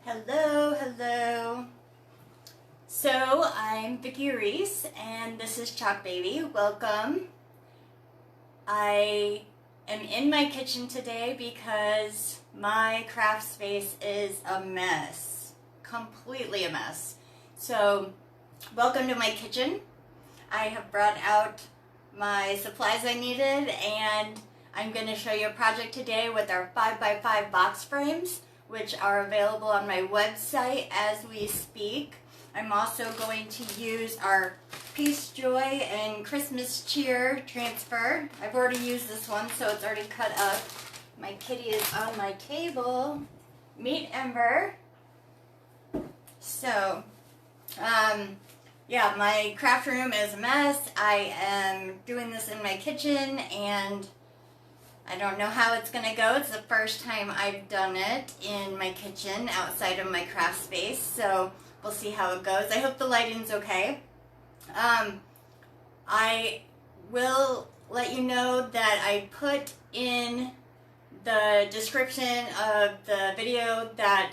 Hello. So I'm Vicki Reese and this is Chalk Baby. Welcome. I am in my kitchen today because my craft space is a mess. Completely a mess. So welcome to my kitchen. I have brought out my supplies I needed and I'm going to show you a project today with our 5x5 box frames, which are available on my website as we speak. I'm also going to use our Peace, Joy, and Christmas Cheer transfer. I've already used this one, so it's already cut up. My kitty is on my table. Meet Ember. So, yeah, my craft room is a mess. I am doing this in my kitchen, and I don't know how it's going to go. It's the first time I've done it in my kitchen outside of my craft space, so we'll see how it goes. I hope the lighting's okay. I will let you know that I put in the description of the video that,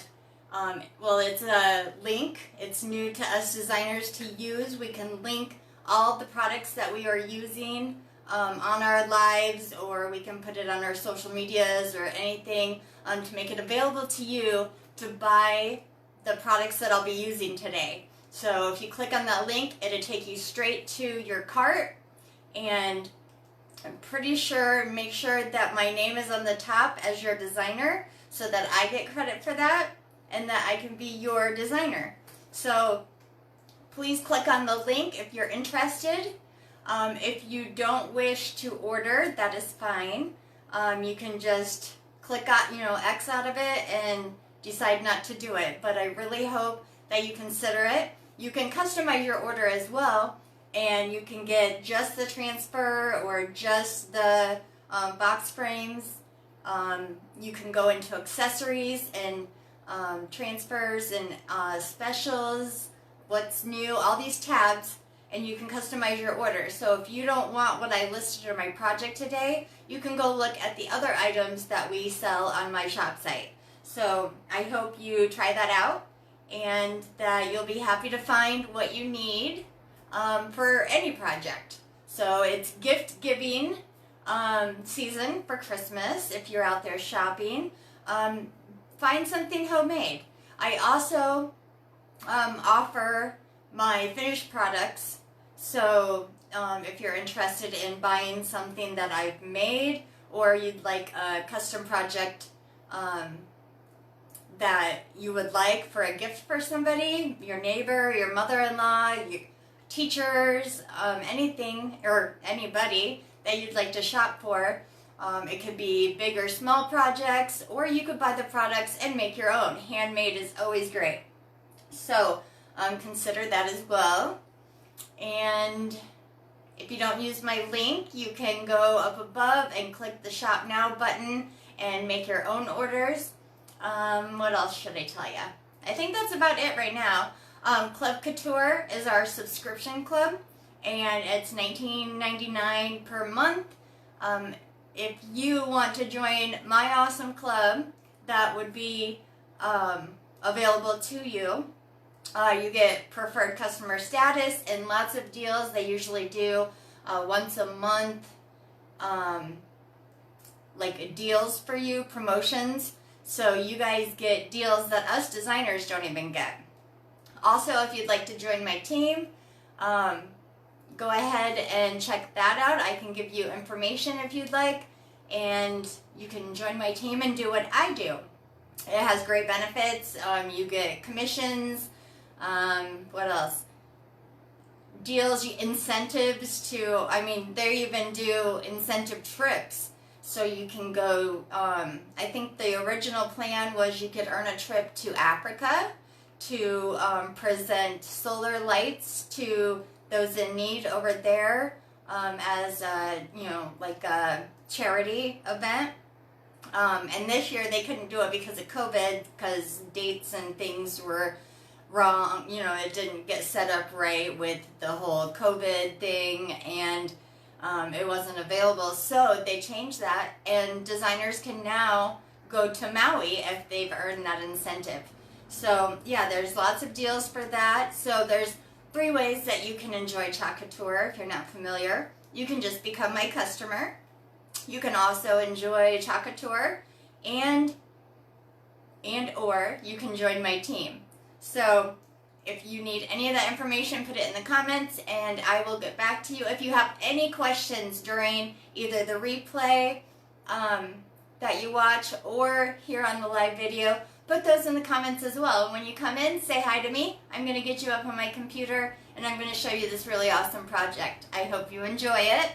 well, it's a link. It's new to us designers to use. We can link all the products that we are using on our lives, or we can put it on our social medias or anything to make it available to you to buy the products that I'll be using today. So if you click on that link, it'll take you straight to your cart, and I'm pretty sure, make sure that my name is on the top as your designer so that I get credit for that and that I can be your designer. So please click on the link if you're interested. If you don't wish to order, that is fine. You can just click on, X out of it and decide not to do it. But I really hope that you consider it. You can customize your order as well, and you can get just the transfer or just the box frames. You can go into accessories and transfers and specials, what's new, all these tabs, and you can customize your order. So if you don't want what I listed in my project today, you can go look at the other items that we sell on my shop site. So I hope you try that out and that you'll be happy to find what you need for any project. So it's gift giving season for Christmas. If you're out there shopping, find something homemade. I also offer my finished products. So if you're interested in buying something that I've made, or you'd like a custom project that you would like for a gift for somebody, your neighbor, your mother-in-law, your teachers, anything or anybody that you'd like to shop for. It could be big or small projects, or you could buy the products and make your own. Handmade is always great. So consider that as well. And if you don't use my link, you can go up above and click the Shop Now button and make your own orders. What else should I tell you? I think that's about it right now. Chalk Couture is our subscription club, and it's $19.99 per month. If you want to join my awesome club, that would be available to you. You get preferred customer status and lots of deals. They usually do once a month, like deals for you, promotions. So you guys get deals that us designers don't even get. Also, if you'd like to join my team, go ahead and check that out. I can give you information if you'd like, and you can join my team and do what I do. It has great benefits. You get commissions. What else? Deals, incentives to, they even do incentive trips. So you can go, I think the original plan was you could earn a trip to Africa to present solar lights to those in need over there as a, like a charity event. And this year they couldn't do it because of COVID, because dates and things were wrong. It didn't get set up right with the whole COVID thing, and it wasn't available. So they changed that, and designers can now go to Maui if they've earned that incentive. So yeah, there's lots of deals for that. So there's 3 ways that you can enjoy Chalk Couture if you're not familiar. You can just become my customer. You can also enjoy Chalk Couture and or you can join my team. So if you need any of that information, put it in the comments and I will get back to you. If you have any questions during either the replay that you watch or here on the live video, put those in the comments as well. And when you come in, say hi to me. I'm going to get you up on my computer and I'm going to show you this really awesome project. I hope you enjoy it.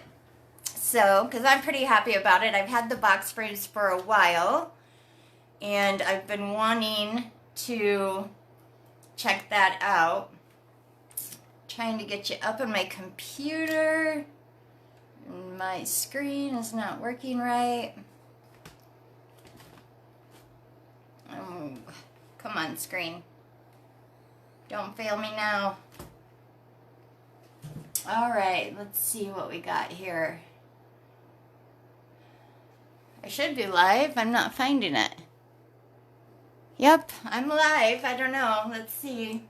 So, because I'm pretty happy about it. I've had the box frames for a while and I've been wanting to check that out. Trying to get you up on my computer. My screen is not working right. Oh, come on, screen. Don't fail me now. Alright, let's see what we got here. I should be live. I'm not finding it. Yep, I'm live. I don't know. Let's see.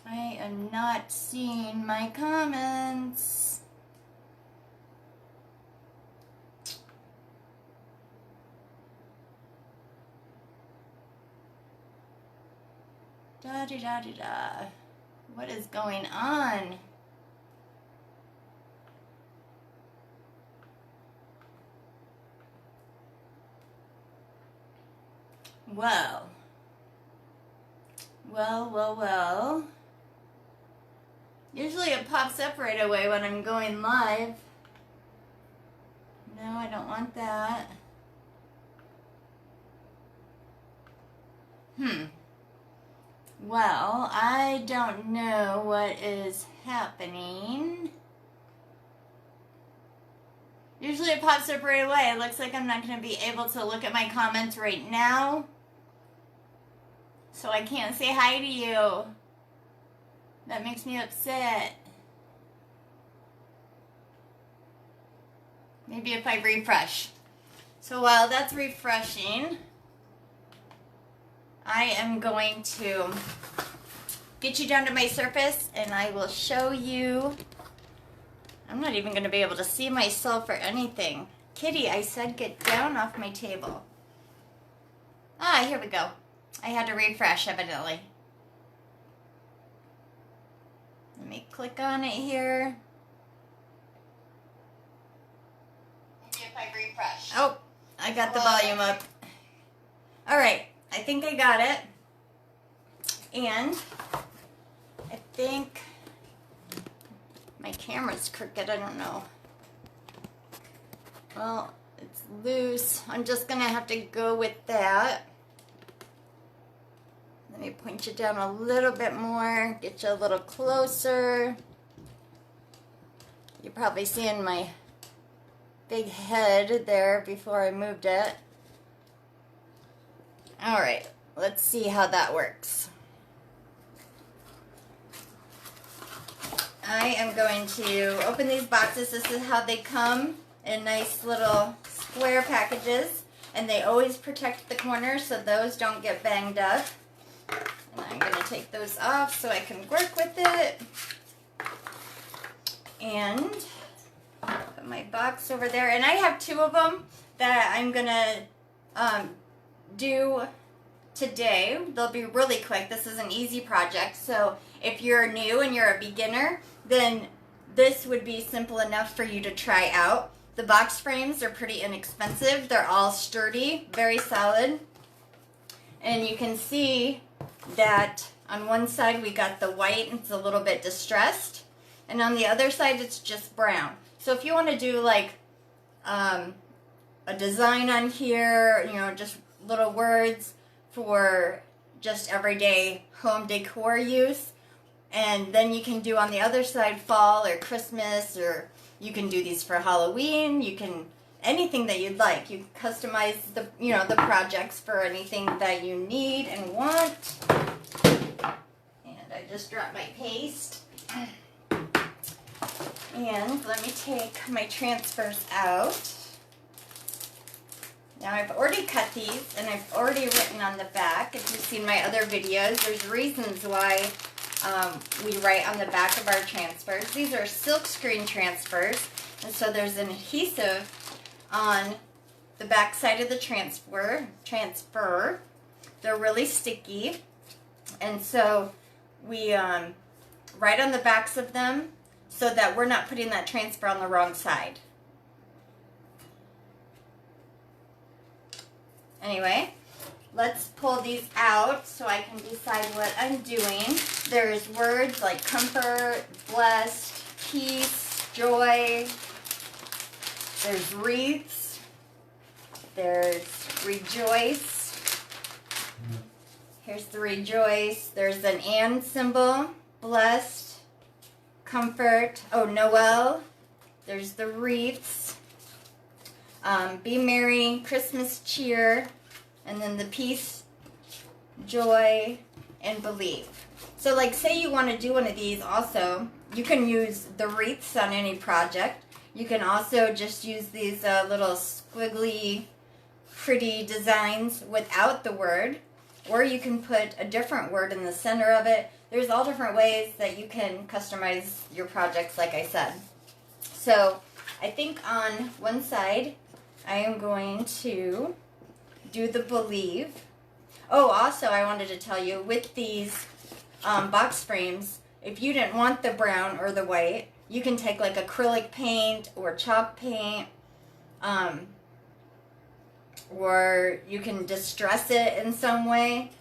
I am not seeing my comments. Da-di-da-di-da. What is going on? Well. Usually it pops up right away when I'm going live. No, I don't want that. Well, I don't know what is happening. Usually it pops up right away. It looks like I'm not going to be able to look at my comments right now. So I can't say hi to you. That makes me upset. Maybe if I refresh. So while that's refreshing, I am going to get you down to my surface and I will show you. I'm not even going to be able to see myself or anything. Kitty, I said get down off my table. Ah, here we go. I had to refresh evidently. Let me click on it here. Maybe if I refresh. Oh, I got the volume up. Alright, I think I got it. And I think my camera's crooked, I don't know. Well, it's loose. I'm just gonna have to go with that. Let me point you down a little bit more, get you a little closer. You're probably seeing my big head there before I moved it. Alright, let's see how that works. I am going to open these boxes. This is how they come in nice little square packages. And they always protect the corners so those don't get banged up. And I'm going to take those off so I can work with it. And put my box over there. And I have 2 of them that I'm going to do today. They'll be really quick. This is an easy project. So if you're new and you're a beginner, then this would be simple enough for you to try out. The box frames are pretty inexpensive. They're all sturdy, very solid. And you can see that on one side we got the white, it's a little bit distressed, and on the other side it's just brown. So if you want to do like a design on here, you know, just little words for just everyday home decor use, and then you can do on the other side fall or Christmas, or you can do these for Halloween. You can anything that you'd like. You customize the, you know, the projects for anything that you need and want. And I just dropped my paste. And let me take my transfers out. Now I've already cut these and I've already written on the back. If you've seen my other videos, there's reasons why we write on the back of our transfers. These are silk screen transfers, and so there's an adhesive on the back side of the transfer. They're really sticky, and so we write on the backs of them so that we're not putting that transfer on the wrong side. Anyway, let's pull these out so I can decide what I'm doing. There's words like comfort, blessed, peace, joy. There's wreaths. There's rejoice. Here's the rejoice. There's an and symbol. Blessed, comfort. Oh, Noel. There's the wreaths. Be merry, Christmas cheer, and then the peace, joy, and believe. So like say you want to do one of these also, you can use the wreaths on any project. You can also just use these little squiggly, pretty designs without the word, or you can put a different word in the center of it. There's all different ways that you can customize your projects, like I said. So I think on one side, I am going to do the believe. Oh, also I wanted to tell you, with these box frames, if you didn't want the brown or the white, you can take like acrylic paint or chalk paint, or you can distress it in some way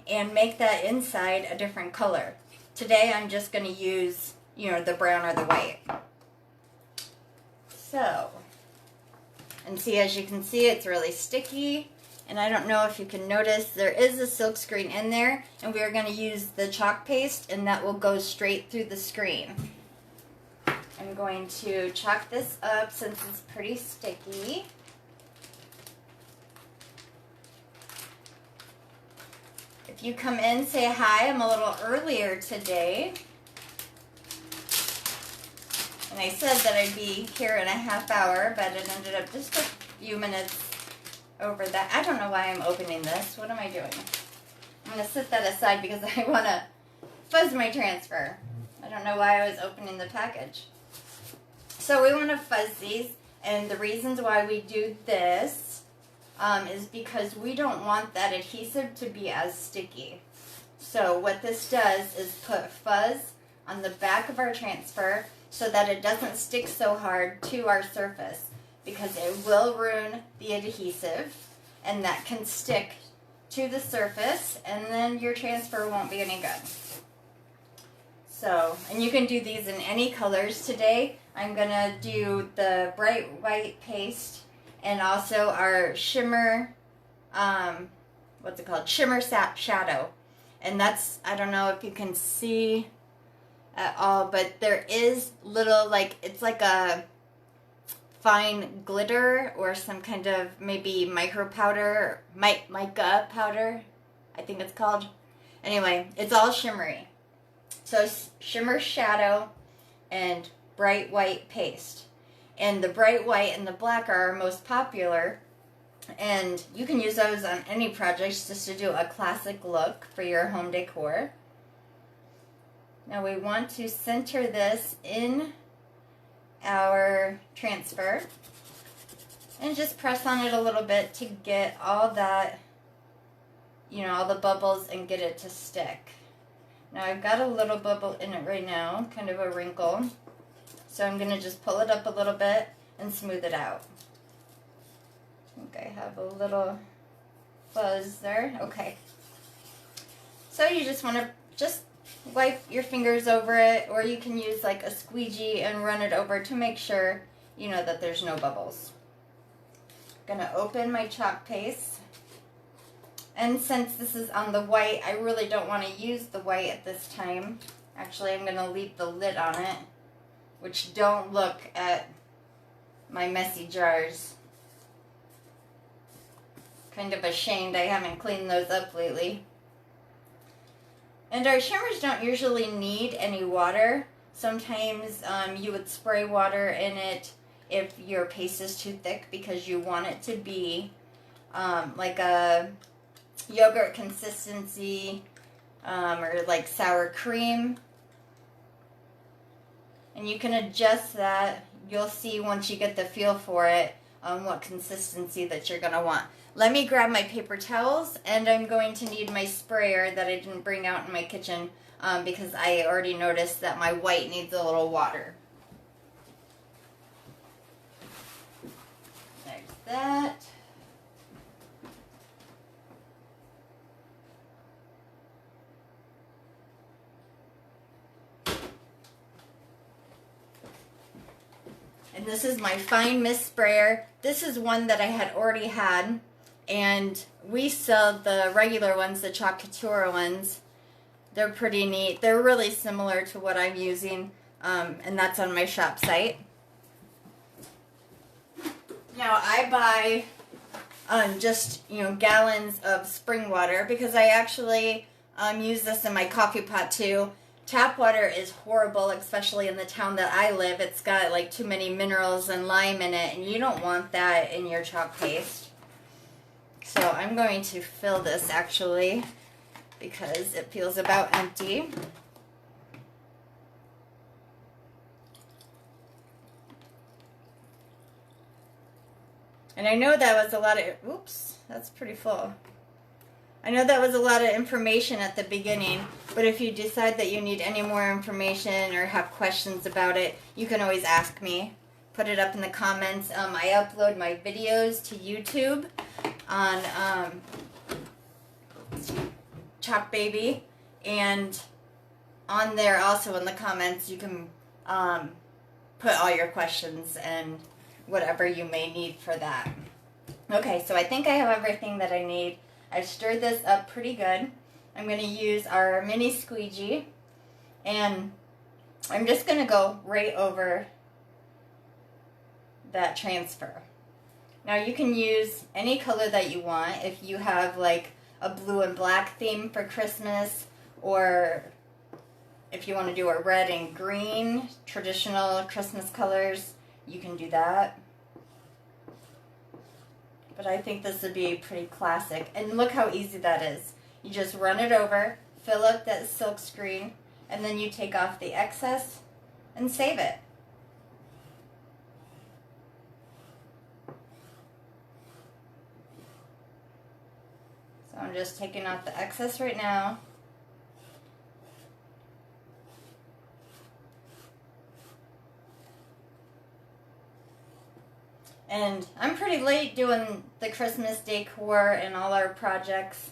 and make that inside a different color. Today I'm just going to use, the brown or the white. So, and see, as you can see, it's really sticky. And I don't know if you can notice, there is a silk screen in there. And we are going to use the chalk paste, and that will go straight through the screen. I'm going to chalk this up since it's pretty sticky. If you come in, say hi. I'm a little earlier today. And I said that I'd be here in a half hour, but it ended up just a few minutes over that. I don't know why I'm opening this. What am I doing? I'm going to set that aside because I want to fuzz my transfer. I don't know why I was opening the package. So we want to fuzz these, and the reasons why we do this is because we don't want that adhesive to be as sticky. So what this does is put fuzz on the back of our transfer so that it doesn't stick so hard to our surface, because it will ruin the adhesive and that can stick to the surface, and then your transfer won't be any good. So, and you can do these in any colors. Today I'm going to do the bright white paste and also our shimmer, what's it called? Shimmer shadow. And that's, I don't know if you can see at all, but there is little, it's like a fine glitter or some kind of maybe micro powder, mica powder, I think it's called. Anyway, it's all shimmery. So shimmer shadow and bright white paste. And the bright white and the black are our most popular. And you can use those on any projects just to do a classic look for your home decor. Now we want to center this in our transfer and just press on it a little bit to get all that, all the bubbles, and get it to stick. Now I've got a little bubble in it right now, kind of a wrinkle. So I'm going to just pull it up a little bit and smooth it out. I think I have a little fuzz there. Okay. So you just want to just wipe your fingers over it, or you can use like a squeegee and run it over to make sure, that there's no bubbles. I'm going to open my chalk paste. And since this is on the white, I really don't want to use the white at this time. Actually, I'm going to leave the lid on it, which don't look at my messy jars. Kind of ashamed I haven't cleaned those up lately. And our shimmers don't usually need any water. Sometimes you would spray water in it if your paste is too thick because you want it to be like a yogurt consistency, or like sour cream. And you can adjust that. You'll see once you get the feel for it, what consistency that you're going to want. Let me grab my paper towels, and I'm going to need my sprayer that I didn't bring out in my kitchen because I already noticed that my white needs a little water. There's that. And this is my Fine Mist sprayer. This is one that I had already had, and we sell the regular ones, the Chalk Couture ones. They're pretty neat. They're really similar to what I'm using, and that's on my shop site. Now I buy just, gallons of spring water because I actually use this in my coffee pot too. Tap water is horrible, especially in the town that I live. It's got like too many minerals and lime in it, and you don't want that in your chalk paste. So I'm going to fill this actually because it feels about empty. And I know that was a lot of, oops, that's pretty full. I know that was a lot of information at the beginning, but if you decide that you need any more information or have questions about it, you can always ask me. Put it up in the comments. I upload my videos to YouTube on Chalk Baby, and on there also in the comments you can put all your questions and whatever you may need for that. Okay, so I think I have everything that I need. I've stirred this up pretty good. I'm going to use our mini squeegee, and I'm just going to go right over that transfer. Now you can use any color that you want. If you have like a blue and black theme for Christmas, or if you want to do a red and green, traditional Christmas colors, you can do that. But I think this would be pretty classic. And look how easy that is. You just run it over, fill up that silk screen, and then you take off the excess and save it. So I'm just taking off the excess right now. And I'm pretty late doing the Christmas decor and all our projects.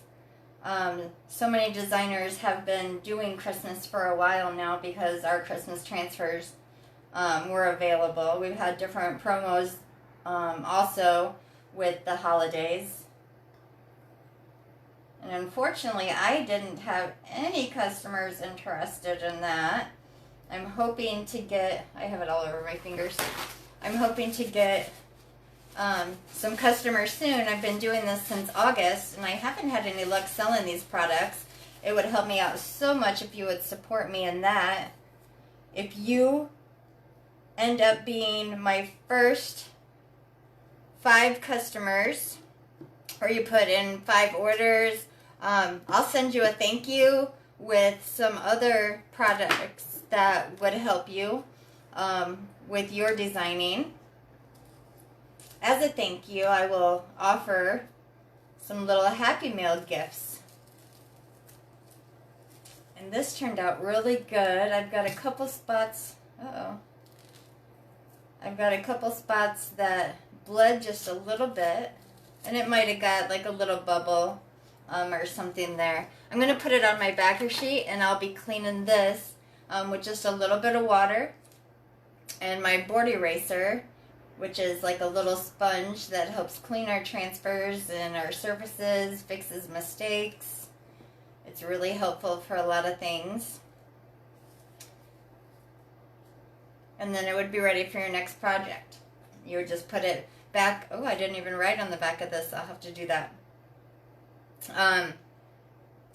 So many designers have been doing Christmas for a while now because our Christmas transfers were available. We've had different promos also with the holidays. And unfortunately, I didn't have any customers interested in that. I'm hoping to get, I have it all over my fingers. I'm hoping to get some customers soon. I've been doing this since August, and I haven't had any luck selling these products. It would help me out so much if you would support me in that. If you end up being my first 5 customers, or you put in 5 orders, I'll send you a thank you with some other products that would help you with your designing. As a thank you, I will offer some little Happy Meal gifts. And this turned out really good. I've got a couple spots, I've got a couple spots that bled just a little bit, and it might have got like a little bubble or something there. I'm going to put it on my backer sheet, and I'll be cleaning this with just a little bit of water and my board eraser, which is like a little sponge that helps clean our transfers and our surfaces, fixes mistakes. It's really helpful for a lot of things. And then it would be ready for your next project. You would just put it back. Oh, I didn't even write on the back of this. I'll have to do that.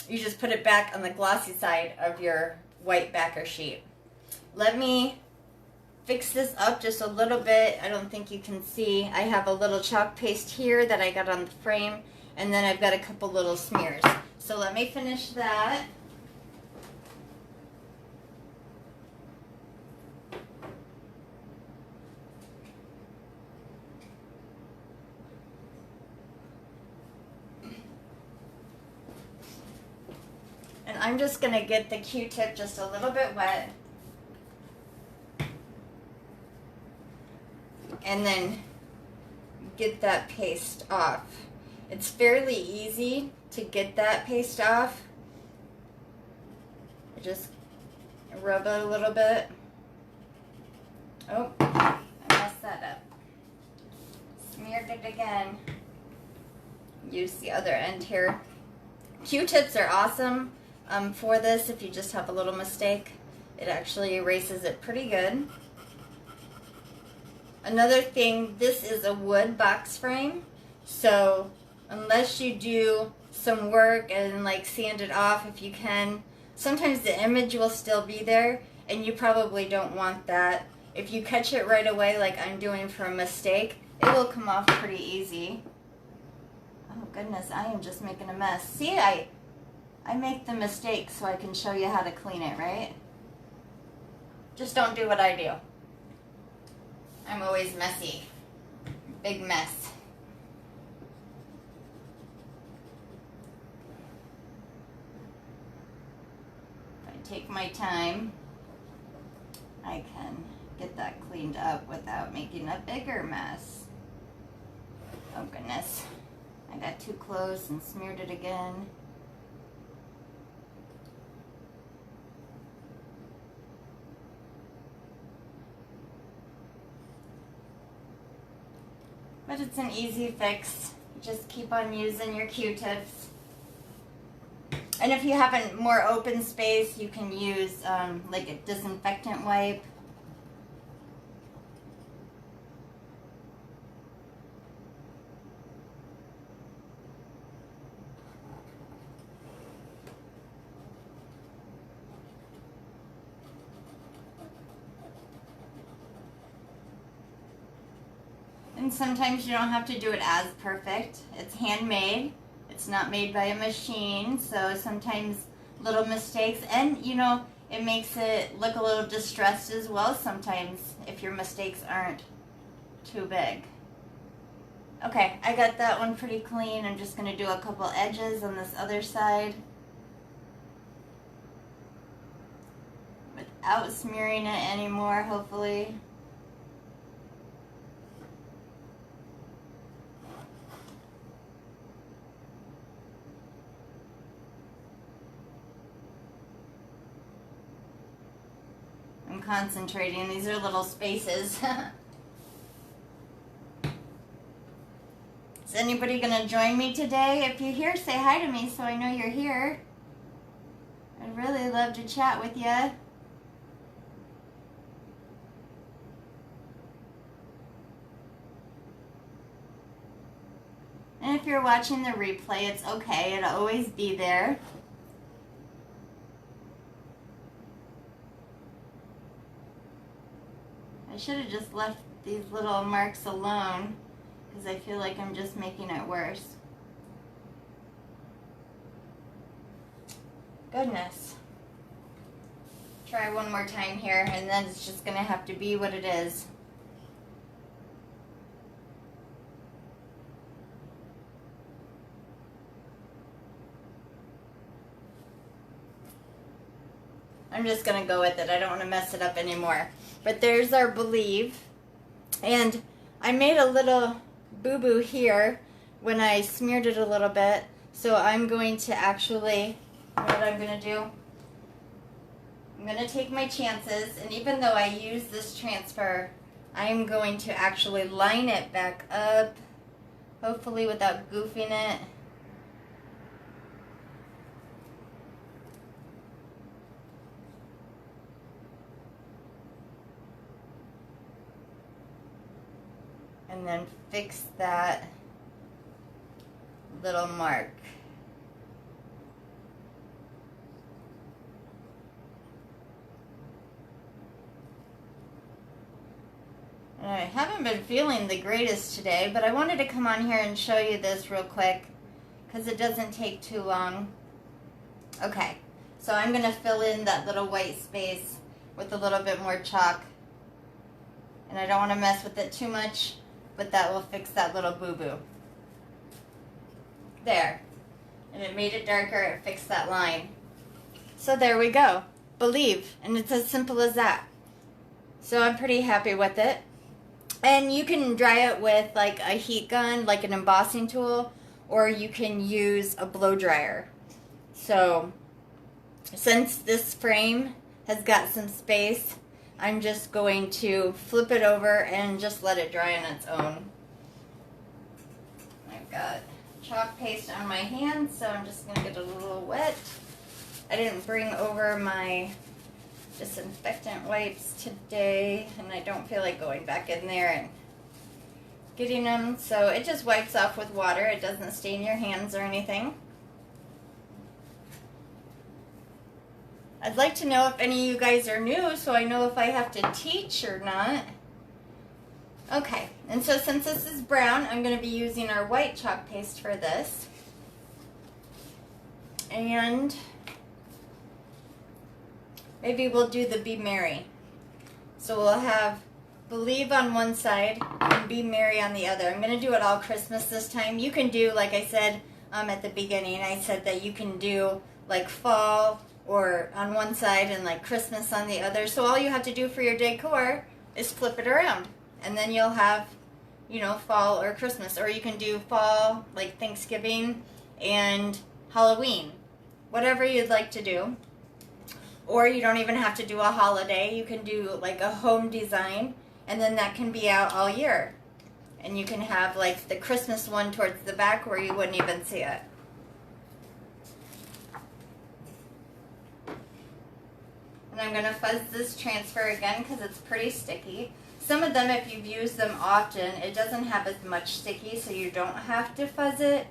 You just put it back on the glossy side of your white backer sheet. Let me fix this up just a little bit. I don't think you can see. I have a little chalk paste here that I got on the frame, and then I've got a couple little smears. So let me finish that. And I'm just going to get the Q-tip just a little bit wet. And then get that paste off. It's fairly easy to get that paste off. I just rub it a little bit. Oh, I messed that up. Smeared it again. Use the other end here. Q-tips are awesome for this if you just have a little mistake. It actually erases it pretty good. Another thing, this is a wood box frame, so unless you do some work and like sand it off if you can, sometimes the image will still be there, and you probably don't want that. If you catch it right away like I'm doing for a mistake, it will come off pretty easy. Oh goodness, I am just making a mess. See, I make the mistake so I can show you how to clean it, right? Just don't do what I do. I'm always messy. Big mess. If I take my time, I can get that cleaned up without making a bigger mess. Oh goodness. I got too close and smeared it again. But it's an easy fix. Just keep on using your Q-tips. And if you have a more open space, you can use like a disinfectant wipe. And sometimes you don't have to do it as perfect. It's handmade. It's not made by a machine, so sometimes little mistakes, and you know, it makes it look a little distressed as well sometimes if your mistakes aren't too big. Okay, I got that one pretty clean. I'm just going to do a couple edges on this other side without smearing it anymore, hopefully. I'm concentrating. These are little spaces. Is anybody going to join me today? If you're here, say hi to me so I know you're here. I'd really love to chat with you. And if you're watching the replay, it's okay. It'll always be there. I should have just left these little marks alone because I feel like I'm just making it worse. Goodness. Try one more time here, and then it's just going to have to be what it is. I'm just going to go with it. I don't want to mess it up anymore. But there's our Believe. And I made a little boo-boo here when I smeared it a little bit. So I'm going to actually, what I'm going to do, I'm going to take my chances. And even though I use this transfer, I'm going to actually line it back up, hopefully without goofing it. And then fix that little mark. I haven't been feeling the greatest today, but I wanted to come on here and show you this real quick because it doesn't take too long. Okay, so I'm going to fill in that little white space with a little bit more chalk. And I don't want to mess with it too much, but that will fix that little boo-boo. There. And it made it darker, it fixed that line. So there we go. Believe. And it's as simple as that. So I'm pretty happy with it. And you can dry it with like a heat gun, like an embossing tool, or you can use a blow dryer. So since this frame has got some space, I'm just going to flip it over and just let it dry on its own. I've got chalk paste on my hands, so I'm just going to get a little wet. I didn't bring over my disinfectant wipes today, and I don't feel like going back in there and getting them, so it just wipes off with water. It doesn't stain your hands or anything. I'd like to know if any of you guys are new, so I know if I have to teach or not. Okay, and so since this is brown, I'm going to be using our white chalk paste for this. And maybe we'll do the Be Merry. So we'll have Believe on one side and Be Merry on the other. I'm going to do it all Christmas this time. You can do, like I said at the beginning, I said that you can do like fall or on one side and like Christmas on the other. So all you have to do for your decor is flip it around. And then you'll have, you know, fall or Christmas. Or you can do fall, like Thanksgiving and Halloween. Whatever you'd like to do. Or you don't even have to do a holiday. You can do like a home design. And then that can be out all year. And you can have like the Christmas one towards the back where you wouldn't even see it. And I'm going to fuzz this transfer again because it's pretty sticky. Some of them, if you've used them often, it doesn't have as much sticky, so you don't have to fuzz it.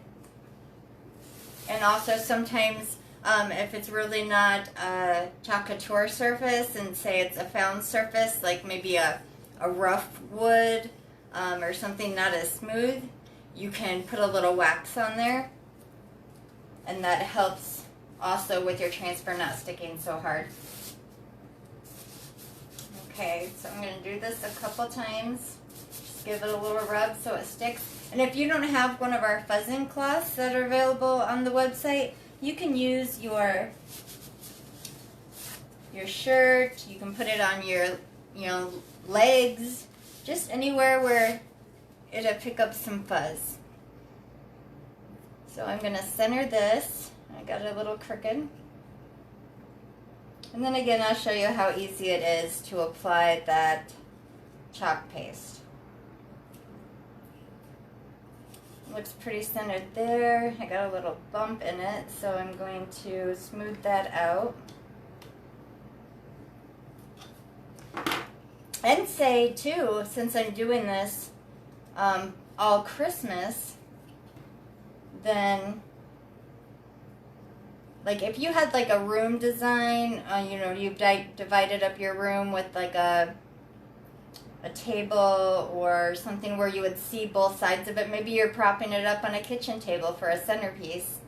And also sometimes, if it's really not a Chalk Couture surface, and say it's a found surface, like maybe a rough wood or something not as smooth, you can put a little wax on there. And that helps also with your transfer not sticking so hard. Okay, so I'm going to do this a couple times. Just give it a little rub so it sticks. And if you don't have one of our fuzzing cloths that are available on the website, you can use your shirt. You can put it on your, legs, just anywhere where it'll pick up some fuzz. So I'm going to center this. I got it a little crooked. And then again, I'll show you how easy it is to apply that chalk paste. Looks pretty centered there. I got a little bump in it, so I'm going to smooth that out. And say too, since I'm doing this all Christmas, then like if you had like a room design, you've divided up your room with like a table or something where you would see both sides of it. Maybe you're propping it up on a kitchen table for a centerpiece.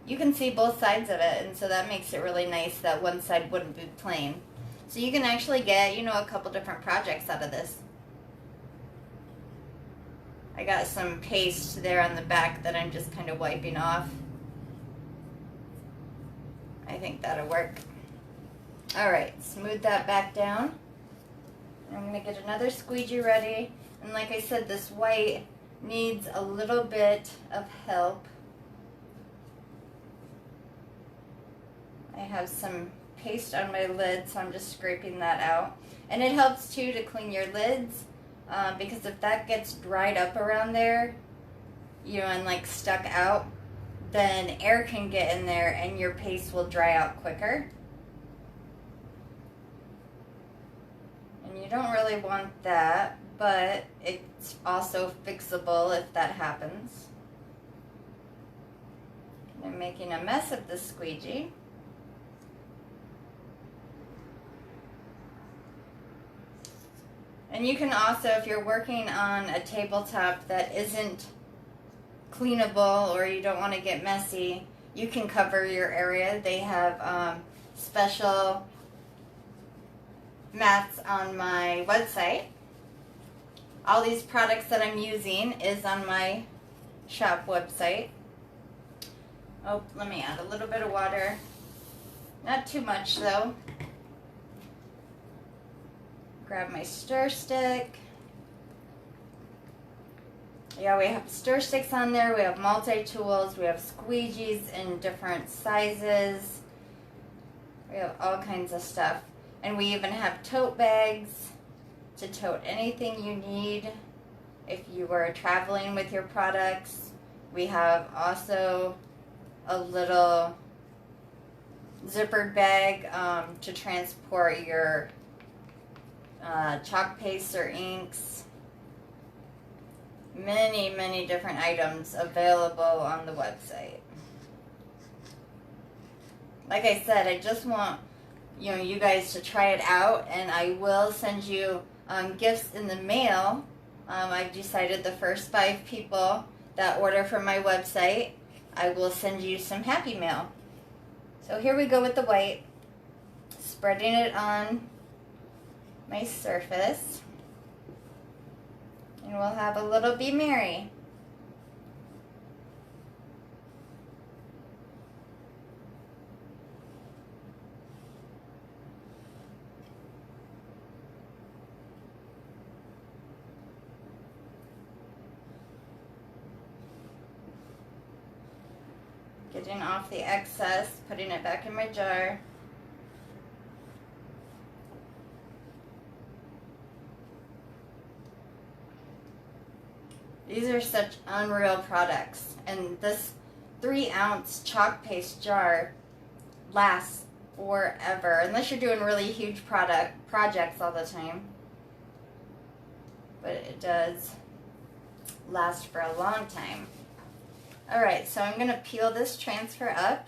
You can see both sides of it, and so that makes it really nice that one side wouldn't be plain. So you can actually get, a couple different projects out of this. I got some paste there on the back that I'm just kind of wiping off. I think that'll work. Alright, smooth that back down. I'm going to get another squeegee ready. And like I said, this white needs a little bit of help. I have some paste on my lid, so I'm just scraping that out. And it helps too to clean your lids, because if that gets dried up around there, and like stuck out, then air can get in there and your paste will dry out quicker. And you don't really want that, but it's also fixable if that happens. I'm making a mess of the squeegee. And you can also, if you're working on a tabletop that isn't cleanable or you don't want to get messy, you can cover your area. They have special mats on my website. All these products that I'm using is on my shop website. Oh, let me add a little bit of water. Not too much though. Grab my stir stick. Yeah, we have stir sticks on there. We have multi-tools. We have squeegees in different sizes. We have all kinds of stuff. And we even have tote bags to tote anything you need if you were traveling with your products. We have also a little zippered bag to transport your chalk paste or inks. Many different items available on the website. Like I said, I just want you guys to try it out, and I will send you gifts in the mail. I've decided the first 5 people that order from my website, I will send you some Happy Mail. So here we go with the white, spreading it on my surface, and we'll have a little Be Merry. Getting off the excess, putting it back in my jar. These are such unreal products, and this 3-ounce chalk paste jar lasts forever, unless you're doing really huge projects all the time. But it does last for a long time. Alright, so I'm going to peel this transfer up.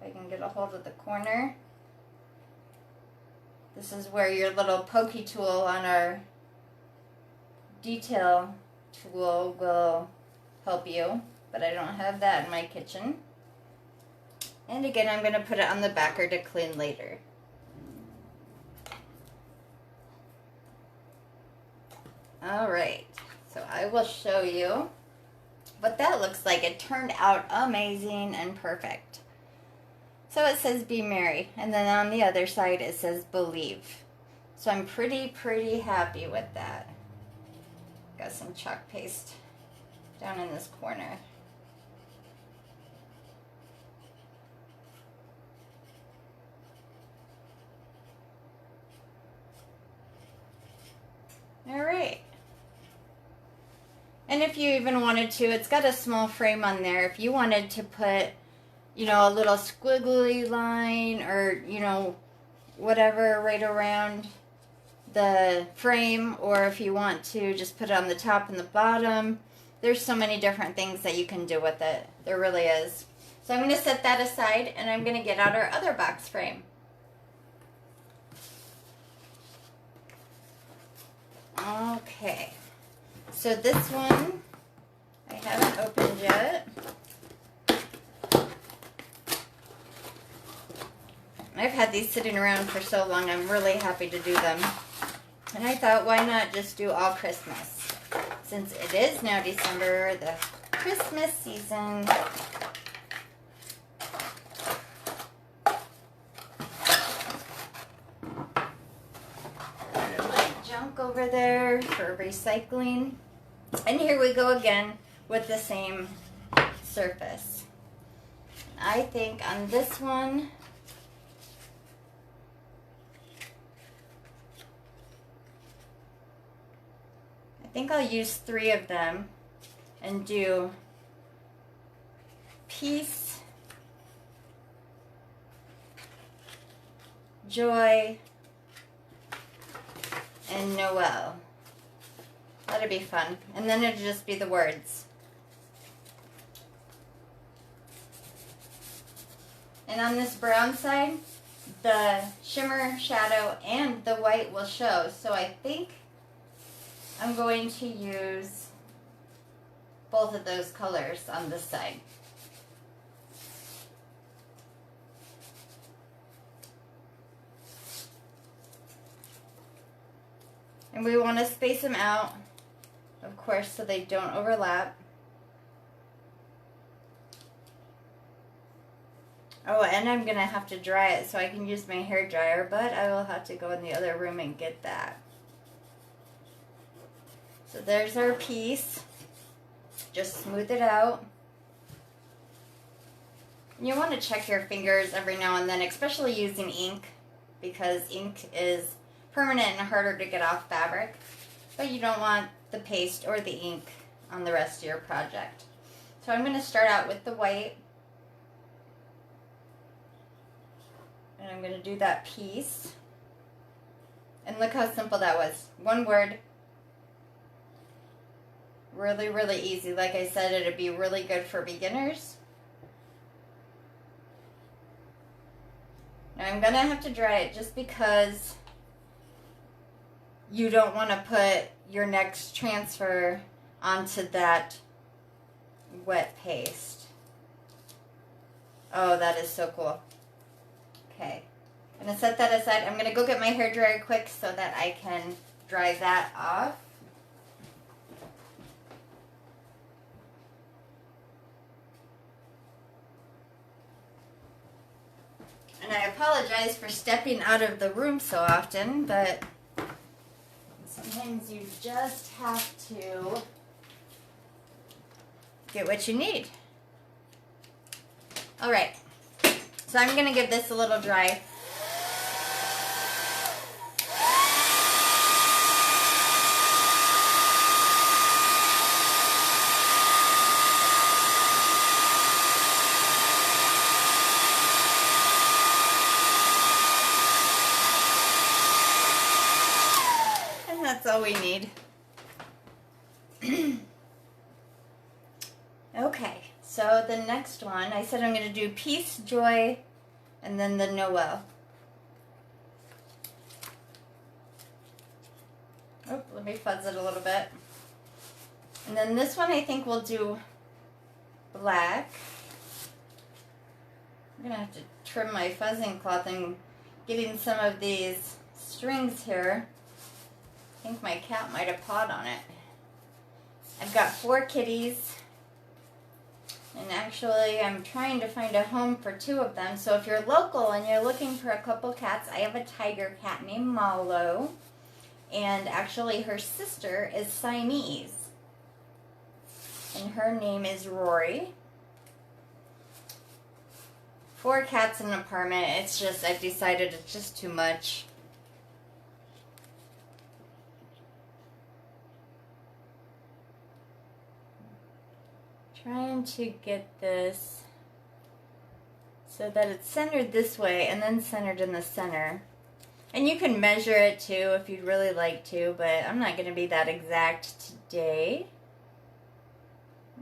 If I can get a hold of the corner. This is where your little pokey tool on our detail tool will help you, but I don't have that in my kitchen. And again, I'm going to put it on the backer to clean later. Alright, so I will show you what that looks like. It turned out amazing and perfect. So it says Be Merry, and then on the other side it says Believe. So I'm pretty happy with that. Got some chalk paste down in this corner. Alright. And if you even wanted to, it's got a small frame on there. If you wanted to put, a little squiggly line or, whatever right around the frame, or if you want to just put it on the top and the bottom, there's so many different things that you can do with it. There really is. So I'm going to set that aside, and I'm going to get out our other box frame. Okay, so this one I haven't opened yet. I've had these sitting around for so long, I'm really happy to do them. And I thought, why not just do all Christmas? Since it is now December, the Christmas season. Over there for recycling, and here we go again with the same surface. I think on this one I think I'll use 3 of them and do peace, joy, and Noel. That'd be fun. And then it'd just be the words. And on this brown side, the shimmer shadow and the white will show. So I think I'm going to use both of those colors on this side. And we want to space them out, of course, so they don't overlap. Oh, and I'm going to have to dry it so I can use my hair dryer, but I will have to go in the other room and get that. So there's our piece. Just smooth it out. You want to check your fingers every now and then, especially using ink, because ink is permanent and harder to get off fabric, but you don't want the paste or the ink on the rest of your project. So I'm going to start out with the white, and I'm going to do that piece. And look how simple that was. One word. Really, really easy. Like I said, it'd be really good for beginners. Now I'm going to have to dry it just because you don't want to put your next transfer onto that wet paste. Oh, that is so cool. Okay, I'm going to set that aside. I'm going to go get my hairdryer quick so that I can dry that off. And I apologize for stepping out of the room so often, but sometimes you just have to get what you need. All right, so I'm going to give this a little dry. That's all we need. Okay, so the next one, I said I'm going to do Peace, Joy, and then the Noel. Oh, let me fuzz it a little bit. And then this one I think we'll do black. I'm going to have to trim my fuzzing cloth and getting some of these strings here. I think my cat might have pawed on it. I've got 4 kitties, and actually I'm trying to find a home for 2 of them. So if you're local and you're looking for a couple cats, I have a tiger cat named Malo, and actually her sister is Siamese, and her name is Rory. 4 cats in an apartment, it's just, I've decided it's just too much. Trying to get this so that it's centered this way and then centered in the center. And you can measure it too if you'd really like to, but I'm not going to be that exact today.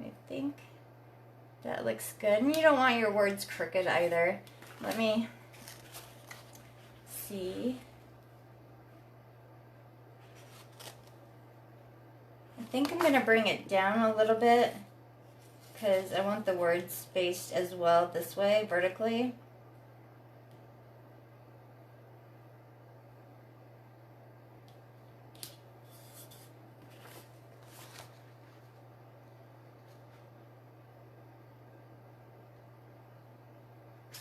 I think that looks good. And you don't want your words crooked either. Let me see. I think I'm going to bring it down a little bit, because I want the words spaced as well this way, vertically.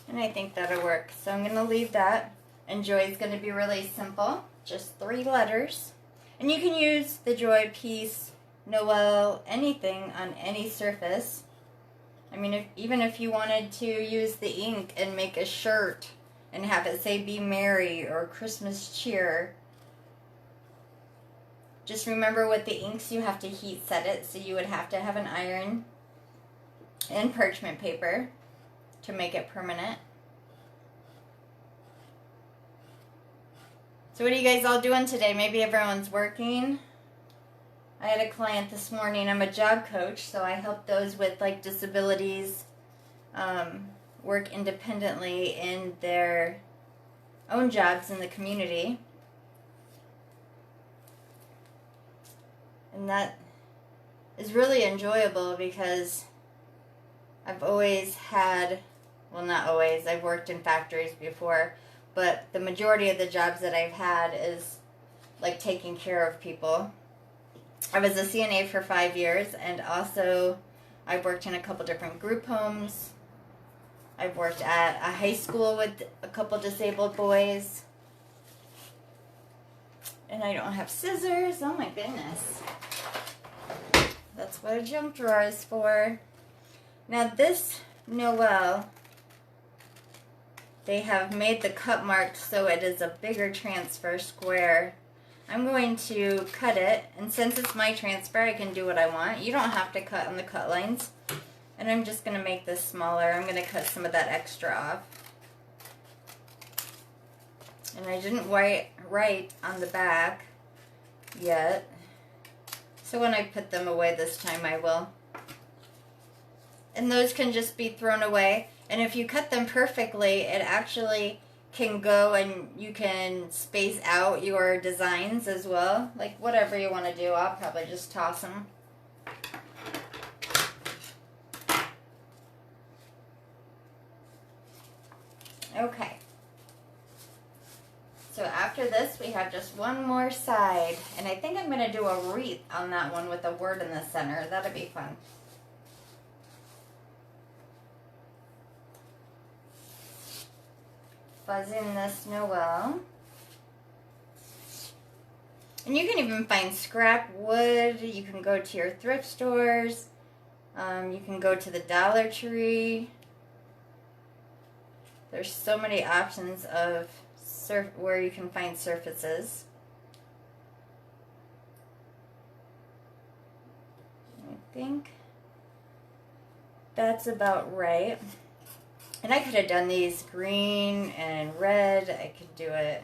And I think that'll work. So I'm going to leave that. And Joy is going to be really simple. Just 3 letters. And you can use the Joy, Peace, Noel, anything on any surface. I mean, even if you wanted to use the ink and make a shirt and have it say Be Merry or Christmas Cheer, just remember with the inks you have to heat set it, so you would have to have an iron and parchment paper to make it permanent. So what are you guys all doing today? Maybe everyone's working. I had a client this morning. I'm a job coach, so I help those with like disabilities work independently in their own jobs in the community. And that is really enjoyable because I've always had, well, not always, I've worked in factories before, but the majority of the jobs that I've had is like taking care of people. I was a CNA for 5 years, and also I've worked in a couple different group homes. I've worked at a high school with a couple disabled boys. And I don't have scissors. Oh my goodness. That's what a junk drawer is for. Now this Noel, they have made the cut marked so it is a bigger transfer square. I'm going to cut it, and since it's my transfer, I can do what I want. You don't have to cut on the cut lines. And I'm just going to make this smaller. I'm going to cut some of that extra off. And I didn't write on the back yet. So when I put them away this time, I will. And those can just be thrown away. And if you cut them perfectly, it actually can go and you can space out your designs as well. Like whatever you want to do, I'll probably just toss them. Okay. So after this, we have just one more side. And I think I'm going to do a wreath on that one with a word in the center. That'll be fun. Fuzzing this Noel. And you can even find scrap wood. You can go to your thrift stores. You can go to the Dollar Tree. There's so many options of where you can find surfaces. I think that's about right. And I could have done these green and red. I could do it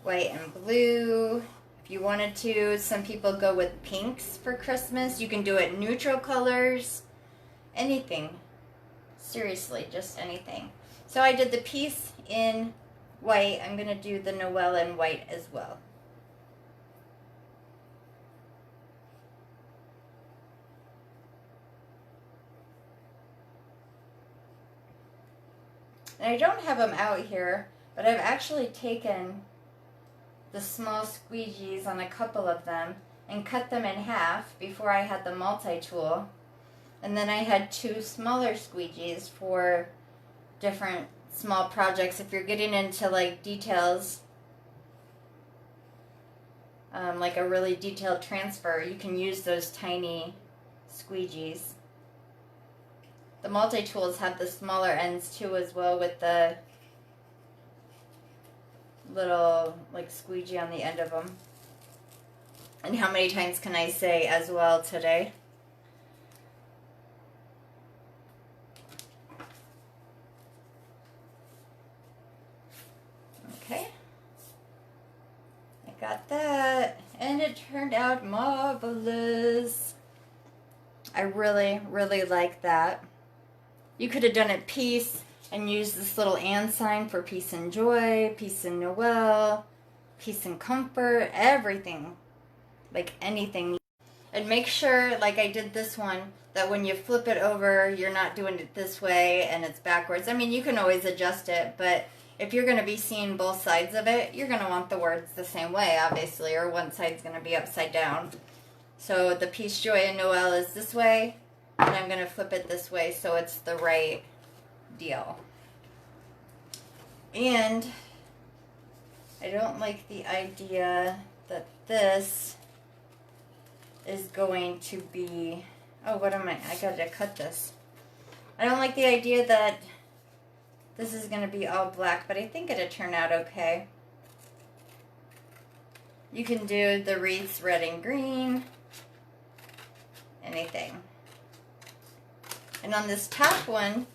white and blue if you wanted to. Some people go with pinks for Christmas. You can do it neutral colors. Anything. Seriously, just anything. So I did the piece in white. I'm going to do the Noel in white as well. And I don't have them out here, but I've actually taken the small squeegees on a couple of them and cut them in half before I had the multi-tool. And then I had 2 smaller squeegees for different small projects. If you're getting into like details, like a really detailed transfer, you can use those tiny squeegees. The multi-tools have the smaller ends too as well, with the little like squeegee on the end of them. And how many times can I say as well today? Okay. I got that, and it turned out marvelous. I really, really like that. You could have done it peace and used this little and sign for peace and joy, peace and Noel, peace and comfort, everything. Like anything. And make sure, like I did this one, that when you flip it over, you're not doing it this way and it's backwards. I mean, you can always adjust it, but if you're going to be seeing both sides of it, you're going to want the words the same way, obviously, or one side's going to be upside down. So the peace, joy, and Noel is this way, and I'm going to flip it this way so it's the right deal. And I don't like the idea that this is going to be, oh, what am I gotta cut this. I don't like the idea that this is going to be all black, but I think it'll turn out okay. You can do the wreaths red and green, anything. And on this top one,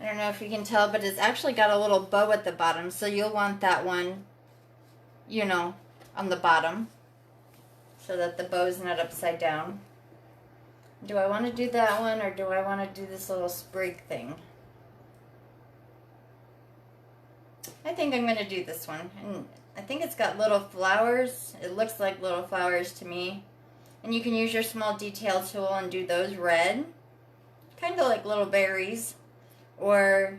I don't know if you can tell, but it's actually got a little bow at the bottom, so you'll want that one, you know, on the bottom, so that the bow's not upside down. Do I want to do that one, or do I want to do this little sprig thing? I think I'm going to do this one. And I think it's got little flowers. It looks like little flowers to me. And you can use your small detail tool and do those red. Kind of like little berries. Or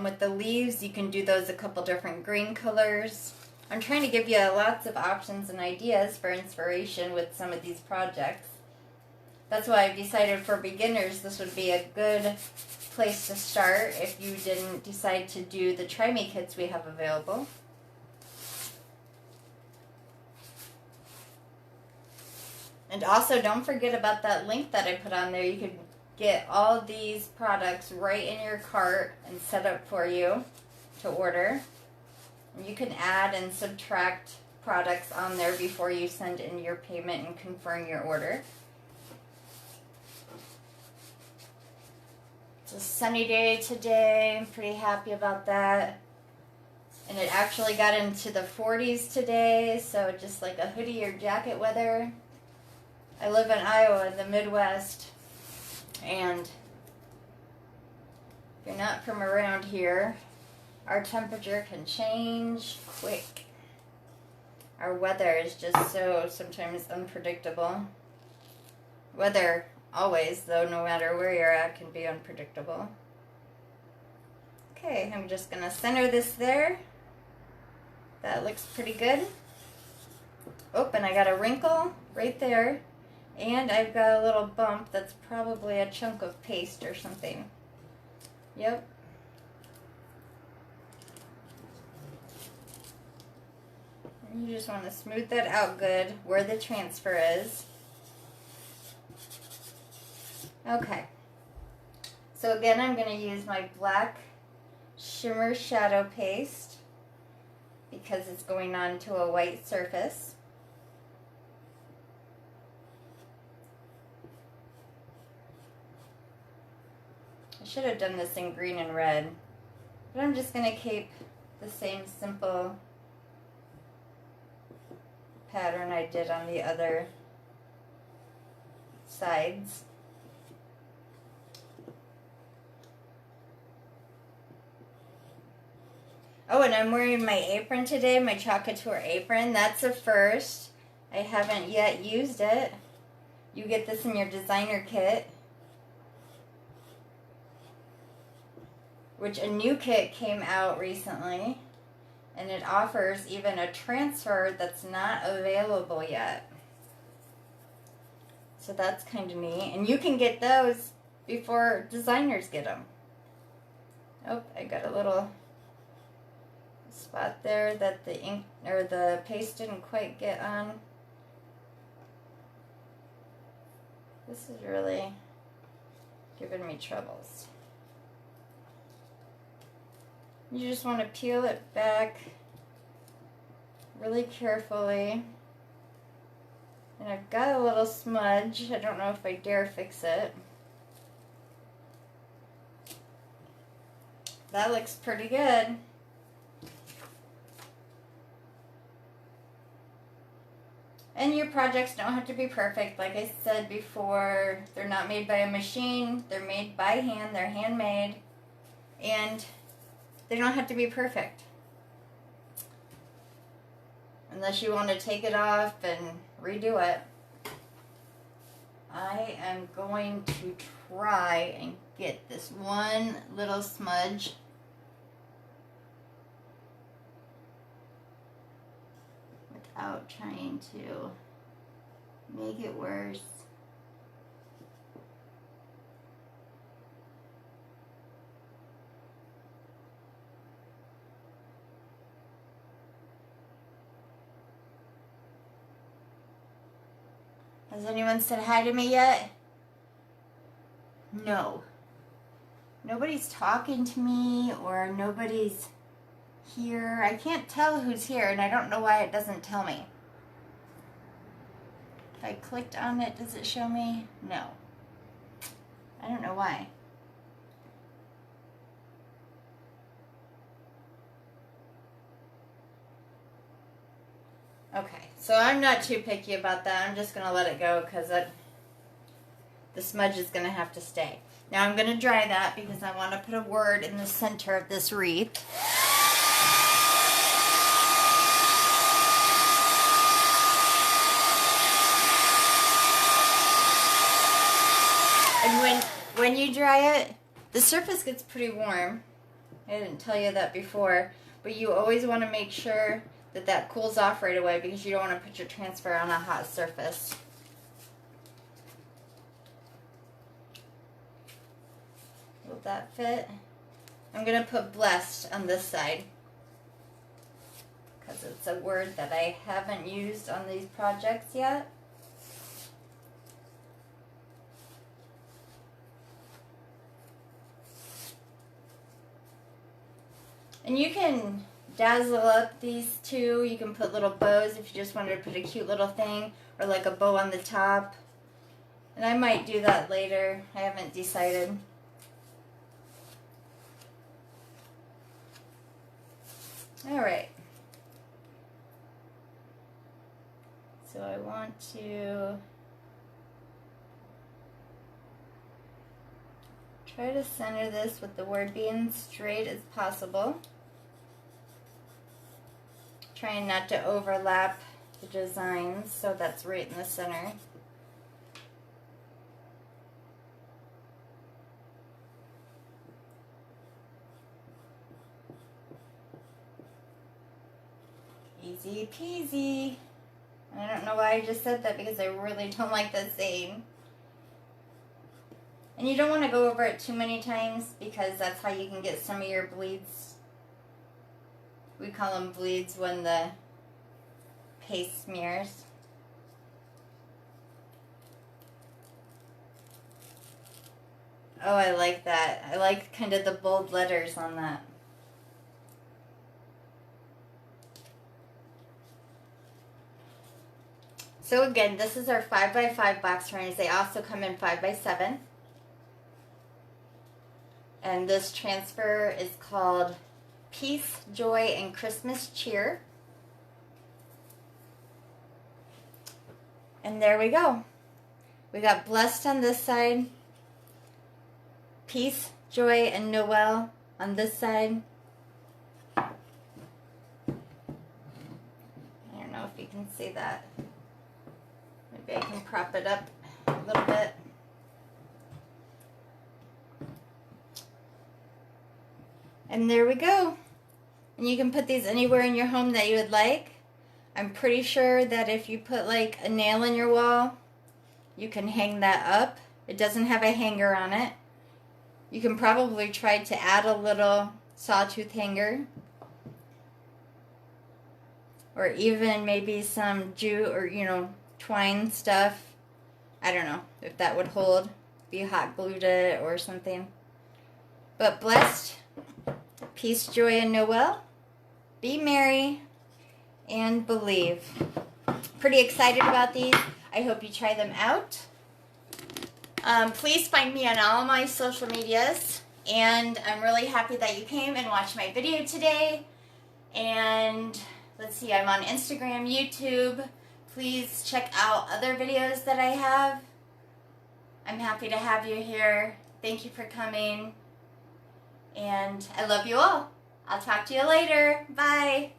with the leaves, you can do those a couple different green colors. I'm trying to give you lots of options and ideas for inspiration with some of these projects. That's why I've decided for beginners this would be a good place to start if you didn't decide to do the Try Me kits we have available. And also don't forget about that link that I put on there. You could get all these products right in your cart and set up for you to order. And you can add and subtract products on there before you send in your payment and confirm your order. It's a sunny day today. I'm pretty happy about that. And it actually got into the 40s today, so just like a hoodie or jacket weather. I live in Iowa, in the Midwest, and if you're not from around here, our temperature can change quick. Our weather is just so sometimes unpredictable. Weather always, though, no matter where you're at, can be unpredictable. Okay, I'm just going to center this there. That looks pretty good. Oh, and I got a wrinkle right there. And I've got a little bump that's probably a chunk of paste or something. Yep. And you just want to smooth that out good where the transfer is. Okay. So again, I'm going to use my black Shimmer shadow paste because it's going on to a white surface. I should have done this in green and red, but I'm just going to keep the same simple pattern I did on the other sides. Oh, and I'm wearing my apron today, my Chalk Couture apron. That's a first. I haven't yet used it. You get this in your designer kit, which a new kit came out recently, and it offers even a transfer that's not available yet. So that's kind of neat. And you can get those before designers get them. Oh, I got a little spot there that the ink or the paste didn't quite get on. This is really giving me troubles. You just want to peel it back really carefully. And I've got a little smudge. I don't know if I dare fix it. That looks pretty good. And your projects don't have to be perfect. Like I said before, they're not made by a machine. They're made by hand. They're handmade. And they don't have to be perfect. Unless you want to take it off and redo it. I am going to try and get this one little smudge without trying to make it worse. Has anyone said hi to me yet? No. Nobody's talking to me or nobody's here. I can't tell who's here and I don't know why it doesn't tell me. If I clicked on it, does it show me? No. I don't know why. Okay, so I'm not too picky about that. I'm just going to let it go because the smudge is going to have to stay. Now I'm going to dry that because I want to put a word in the center of this wreath. when you dry it, the surface gets pretty warm. I didn't tell you that before, but you always want to make sure that that cools off right away because you don't want to put your transfer on a hot surface. Will that fit? I'm going to put blessed on this side because it's a word that I haven't used on these projects yet. And you can dazzle up these two. You can put little bows if you just wanted to put a cute little thing, or like a bow on the top. And I might do that later. I haven't decided. Alright. So I want to try to center this with the word being straight as possible. Trying not to overlap the designs, so that's right in the center. Easy peasy. I don't know why I just said that because I really don't like that saying. And you don't want to go over it too many times because that's how you can get some of your bleeds. We call them bleeds when the paste smears. Oh, I like that. I like kind of the bold letters on that. So again, this is our 5x5 box frames. They also come in 5x7. And this transfer is called Peace, Joy, and Christmas Cheer. And there we go. We got blessed on this side. Peace, Joy, and Noel on this side. I don't know if you can see that. Maybe I can prop it up a little bit. And there we go. And you can put these anywhere in your home that you would like. I'm pretty sure that if you put like a nail in your wall, you can hang that up. It doesn't have a hanger on it. You can probably try to add a little sawtooth hanger. Or even maybe some jute or, twine stuff. I don't know if that would hold. If you hot glued it or something. But blessed, peace, joy, and Noel. Be merry and believe. Pretty excited about these. I hope you try them out. Please find me on all of my social medias. And I'm really happy that you came and watched my video today. And let's see, I'm on Instagram, YouTube. Please check out other videos that I have. I'm happy to have you here. Thank you for coming. And I love you all. I'll talk to you later. Bye.